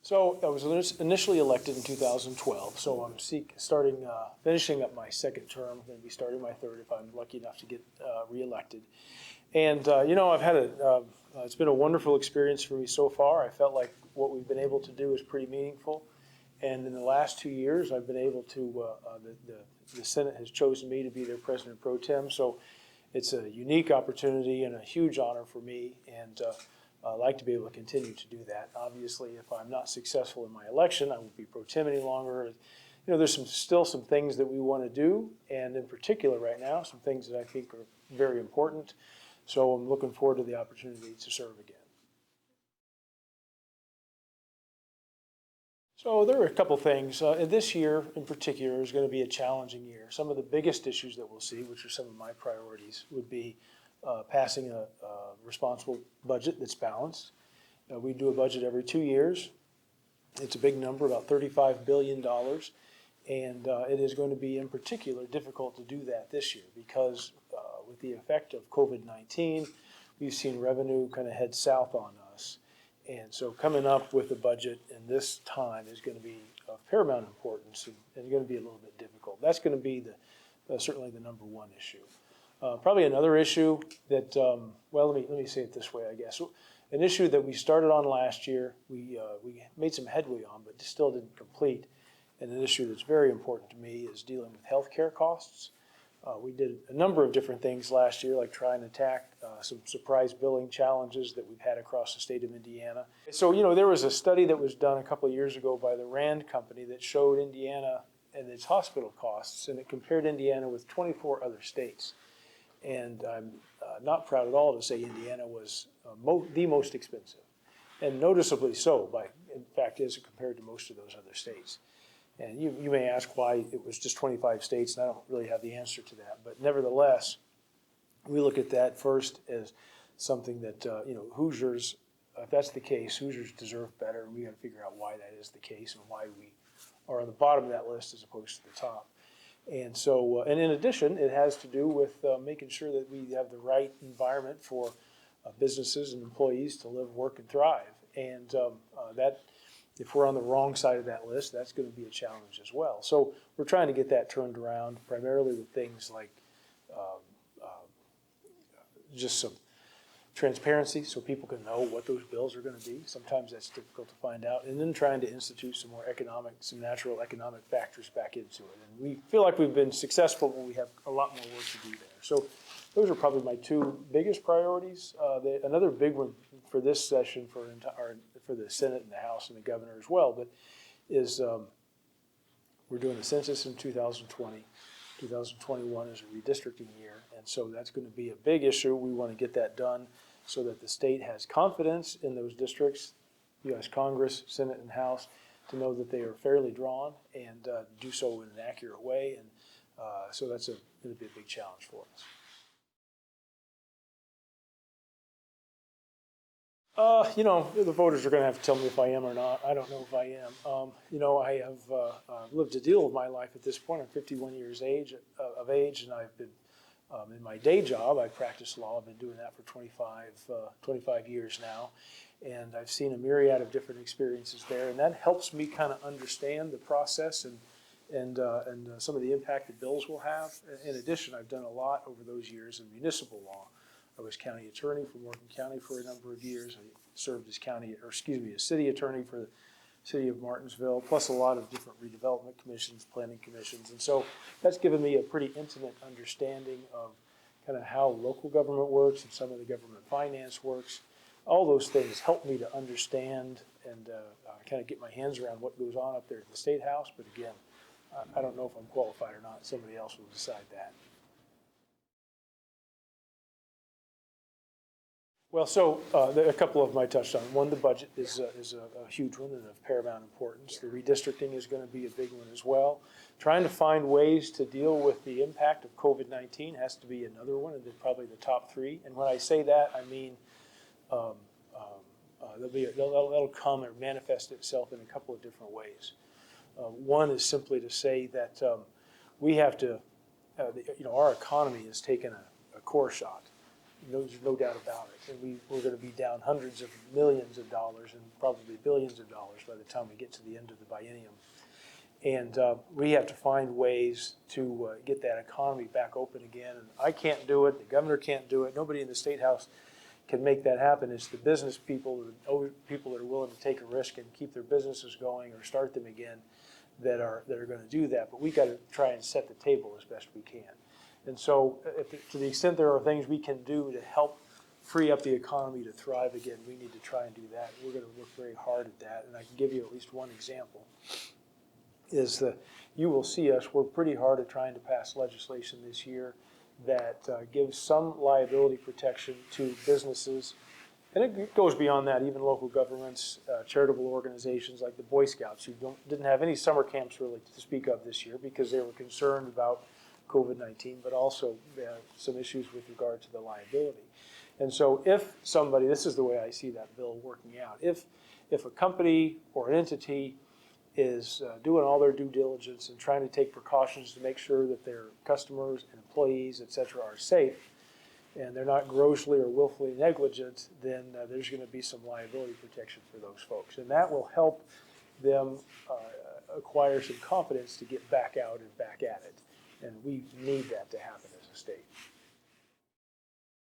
So I was initially elected in 2012, so I'm finishing up my second term. I'm going to be starting my third if I'm lucky enough to get reelected. And, it's been a wonderful experience for me so far. I felt like what we've been able to do is pretty meaningful. And in the last 2 years, I've been able to, the Senate has chosen me to be their president pro tem. So it's a unique opportunity and a huge honor for me. And I'd like to be able to continue to do that. Obviously, if I'm not successful in my election, I won't be pro tem any longer. There's still some things that we want to do, and in particular right now, some things that I think are very important. So I'm looking forward to the opportunity to serve again. So there are a couple things. This year in particular is going to be a challenging year. Some of the biggest issues that we'll see, which are some of my priorities, would be passing a responsible budget that's balanced. We do a budget every 2 years. It's a big number, about $35 billion. And it is going to be, in particular, difficult to do that this year because with the effect of COVID-19, we've seen revenue kind of head south on us. And so coming up with a budget in this time is going to be of paramount importance and going to be a little bit difficult. That's going to be certainly the number one issue. Probably another issue that, let me say it this way, I guess. An issue that we started on last year, we made some headway on, but still didn't complete. And an issue that's very important to me is dealing with healthcare costs. We did a number of different things last year, like trying to attack some surprise billing challenges that we've had across the state of Indiana. So, there was a study that was done a couple of years ago by the Rand Company that showed Indiana and its hospital costs, and it compared Indiana with 24 other states. And I'm not proud at all to say Indiana was the most expensive, and noticeably so, in fact, as compared to most of those other states. And you may ask why it was just 25 states, and I don't really have the answer to that. But nevertheless, we look at that first as something that, Hoosiers, if that's the case, Hoosiers deserve better, and we got to figure out why that is the case and why we are on the bottom of that list as opposed to the top. And so, and in addition, it has to do with making sure that we have the right environment for businesses and employees to live, work, and thrive. And if we're on the wrong side of that list, that's going to be a challenge as well. So we're trying to get that turned around, primarily with things like just some transparency so people can know what those bills are going to be. Sometimes that's difficult to find out. And then trying to institute some natural economic factors back into it. And we feel like we've been successful, but we have a lot more work to do there. So those are probably my two biggest priorities. Another big one for this session for the Senate and the House and the governor as well, but is we're doing the census in 2020. 2021 is a redistricting year, and so that's going to be a big issue. We want to get that done so that the state has confidence in those districts, U.S. Congress, Senate, and House, to know that they are fairly drawn and do so in an accurate way. And so that's going to be a big challenge for us. The voters are going to have to tell me if I am or not. I don't know if I am. I have lived a deal of my life at this point. I'm 51 years of age, and I've been, in my day job, I practice law. I've been doing that for 25 years now. And I've seen a myriad of different experiences there, and that helps me kind of understand the process and some of the impact that bills will have. In addition, I've done a lot over those years in municipal law. I was county attorney for Morgan County for a number of years. I served as city attorney for the city of Martinsville, plus a lot of different redevelopment commissions, planning commissions. And so that's given me a pretty intimate understanding of kind of how local government works and some of the government finance works. All those things help me to understand and kind of get my hands around what goes on up there at the State House. But again, I don't know if I'm qualified or not. Somebody else will decide that. Well, so a couple of them I touched on. One, the budget is a huge one and of paramount importance. The redistricting is going to be a big one as well. Trying to find ways to deal with the impact of COVID-19 has to be another one, and probably the top three. And when I say that, I mean that'll come or manifest itself in a couple of different ways. One is simply to say that we have to, our economy has taken a core shot. there's no doubt about it. And we're going to be down hundreds of millions of dollars and probably billions of dollars by the time we get to the end of the biennium. And we have to find ways to get that economy back open again. And I can't do it. The governor can't do it. Nobody in the State House can make that happen. It's the business people, the people that are willing to take a risk and keep their businesses going or start them again that are going to do that. But we got to try and set the table as best we can. And so to the extent there are things we can do to help free up the economy to thrive again, we need to try and do that. We're going to work very hard at that. And I can give you at least one example. Is that you will see us work pretty hard at trying to pass legislation this year that gives some liability protection to businesses. And it goes beyond that, even local governments, charitable organizations like the Boy Scouts, who didn't have any summer camps really to speak of this year because they were concerned about COVID-19, but also some issues with regard to the liability. And so if somebody, this is the way I see that bill working out, if a company or an entity is doing all their due diligence and trying to take precautions to make sure that their customers and employees, et cetera, are safe, and they're not grossly or willfully negligent, then there's going to be some liability protection for those folks. And that will help them acquire some confidence to get back out and back at it. And we need that to happen as a state.